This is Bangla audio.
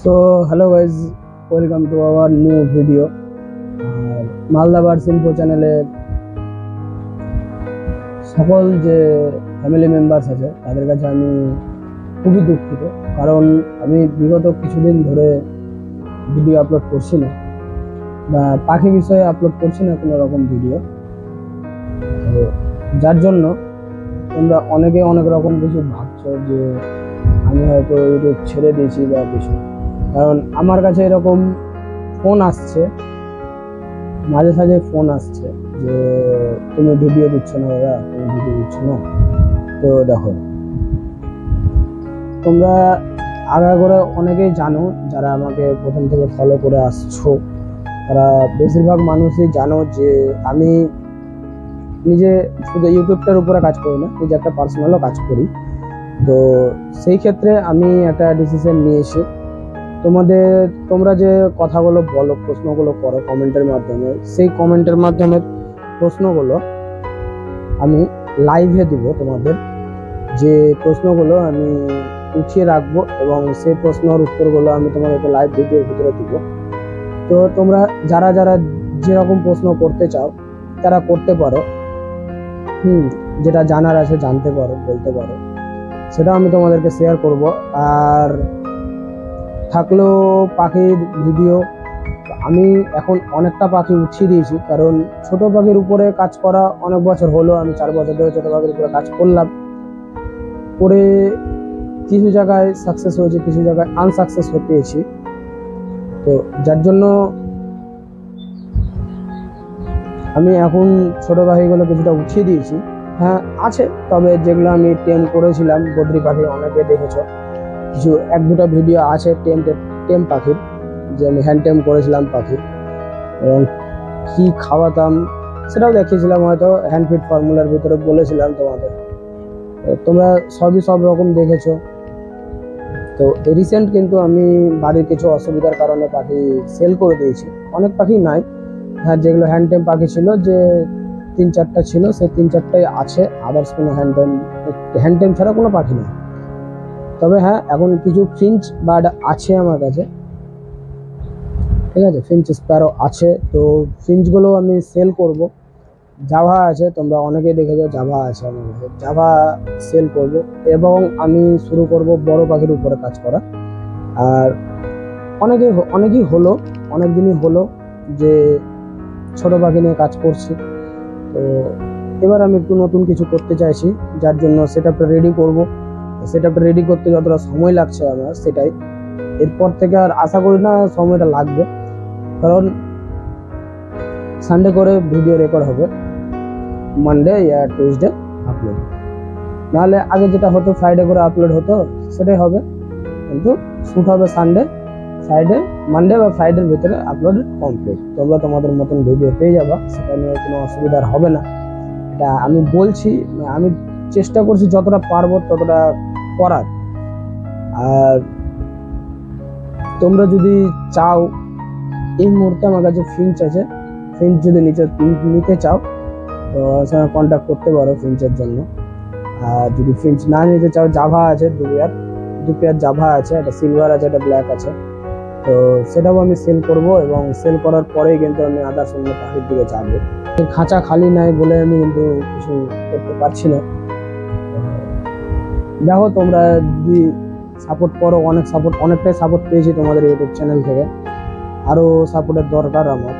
So hello guys, welcome to our new video. Malda birds info চ্যানেলের সকল যে ফ্যামিলি মেম্বার্স আছে তাদের কাছে আমি খুবই দুঃখিত, কারণ আমি বিগত কিছুদিন ধরে ভিডিও আপলোড করছি না বা পাখি বিষয়ে আপলোড করছি না কোনো রকম ভিডিও। তো যার জন্য তোমরা অনেকে অনেক রকম কিছু ভাবছো যে আমি হয়তো ইউটিউব ছেড়ে দিয়েছি বা কিছু। কারণ আমার কাছে এরকম ফোন আসছে, মাঝে সাঝে ফোন আসছে যে তুমি ভিডিও দিচ্ছ না দাদা, তুমি ভিডিও দিচ্ছ না। তো দেখো, তোমরা আগে করে অনেকেই জানো, যারা আমাকে প্রথম থেকে ফলো করে আসছো তারা বেশিরভাগ মানুষই জানো যে আমি নিজে শুধু ইউটিউবটার উপরে কাজ করি না, নিজে একটা পার্সোনালও কাজ করি। তো সেই ক্ষেত্রে আমি একটা ডিসিশন নিয়েছি, তোমরা যে কথাগুলো বলো, প্রশ্নগুলো করো কমেন্টের মাধ্যমে, সেই কমেন্টের মাধ্যমে প্রশ্নগুলো আমি লাইভে দিব। তোমাদের যে প্রশ্নগুলো আমি উঠিয়ে রাখবো এবং সেই প্রশ্নের উত্তরগুলো আমি তোমাদেরকে লাইভ ভিডিওর ভিতরে দিব। তো তোমরা যারা যারা যেরকম প্রশ্ন করতে চাও তারা করতে পারো, যেটা জানার আছে জানতে পারো, বলতে পারো, সেটা আমি তোমাদেরকে শেয়ার করব। আর থাকলো পাখির ভিডিও, আমি এখন অনেকটা পাখি উঠিয়ে দিয়েছি, কারণ ছোট পাখির উপরে কাজ করা অনেক বছর হলো। আমি 4 বছর ধরে ছোট পাখির উপরে কাজ করলাম, করে কিছু জায়গায় সাকসেস হয়েছে, কিছু জায়গায় আনসাকসেস হতেছি। তো যার জন্য আমি এখন ছোট পাখিগুলো কিছুটা উঠিয়ে দিয়েছি। হ্যাঁ আছে, তবে যেগুলো আমি টেম করেছিলাম বদ্রি পাখি, অনেকে দেখেছ, কিছু 1-2টা ভিডিও আছে টেম পাখির, যে আমি হ্যান্ড টেম করেছিলাম পাখি এবং কি খাওয়াতাম সেটাও দেখিয়েছিলাম, হয়তো হ্যান্ড ফিড ফর্মুলার ভিতরে বলেছিলাম তোমাদের। তোমরা সব রকম দেখেছো। তো রিসেন্ট কিন্তু আমি বাড়ির কিছু অসুবিধার কারণে পাখি সেল করে দিয়েছি। অনেক পাখি নাই, হ্যাঁ যেগুলো হ্যান্ড টেম পাখি ছিল, যে 3-4টা ছিল, সেই 3-4টাই আছে। আদার্স কোনো হ্যান্ড টেম ছাড়া কোনো পাখি নেই। তবে হ্যাঁ, এখন কিছু ফিঞ্চ বার্ড আছে আমার কাছে, ঠিক আছে, ফিঞ্চ স্প্যারো আছে। তো ফিঞ্চগুলো আমি সেল করব। জাভা আছে, তোমরা অনেকেই দেখেছো জাভা আছে আমার কাছে, জাভা সেল করব এবং আমি শুরু করব বড় পাখির উপরে কাজ করা। আর অনেকই হলো, অনেক দিনই হলো যে ছোট পাখি নিয়ে কাজ করছি। তো এবার আমি একটু নতুন কিছু করতে চাইছি, যার জন্য সেটআপটা রেডি করব। সেটআপটা রেডি করতে যতটা সময় লাগছে আমার, সেটাই এরপর থেকে আর আশা করি না সময়টা লাগবে, কারণ সানডে করে ভিডিও রেকর্ড হবে, মানডে ইয়া টিউসডে আপলোড। নাহলে আগে যেটা হতো ফ্রাইডে করে আপলোড হতো, সেটাই হবে, কিন্তু শ্যুট হবে ফ্রাইডে, মানডে বা ফ্রাইডের ভিতরে আপলোড কমপ্লিট। তোমরা তোমাদের মতন ভিডিও পেয়ে যাবা, সেটা নিয়ে কোনো অসুবিধার হবে না। এটা আমি বলছি, আমি চেষ্টা করছি যতটা পারবো ততটা করার। আর তোমরা যদি চাও, এই মুহূর্তে আমার কাছে ফিঞ্চ আছে, ফিঞ্চ যদি নিতে চাও তো সঙ্গে কন্ট্যাক্ট করতে পারো ফিঞ্চের জন্য। আর যদি ফিঞ্চ না নিতে চাও, জাভা আছে, দু পেয়ার জাভা আছে, একটা সিলভার আছে, একটা ব্ল্যাক আছে। তো সেটাও আমি সেল করব এবং সেল করার পরেই কিন্তু আমি আদার্স অন্য পাখির দিকে যাবো। খাঁচা খালি নাই বলে আমি কিন্তু কিছু করতে পারছি না। দেখো, তোমরা যদি সাপোর্ট করো, অনেকটাই সাপোর্ট পেয়েছি তোমাদের ইউটিউব চ্যানেল থেকে, আরও সাপোর্টের দরকার আমার।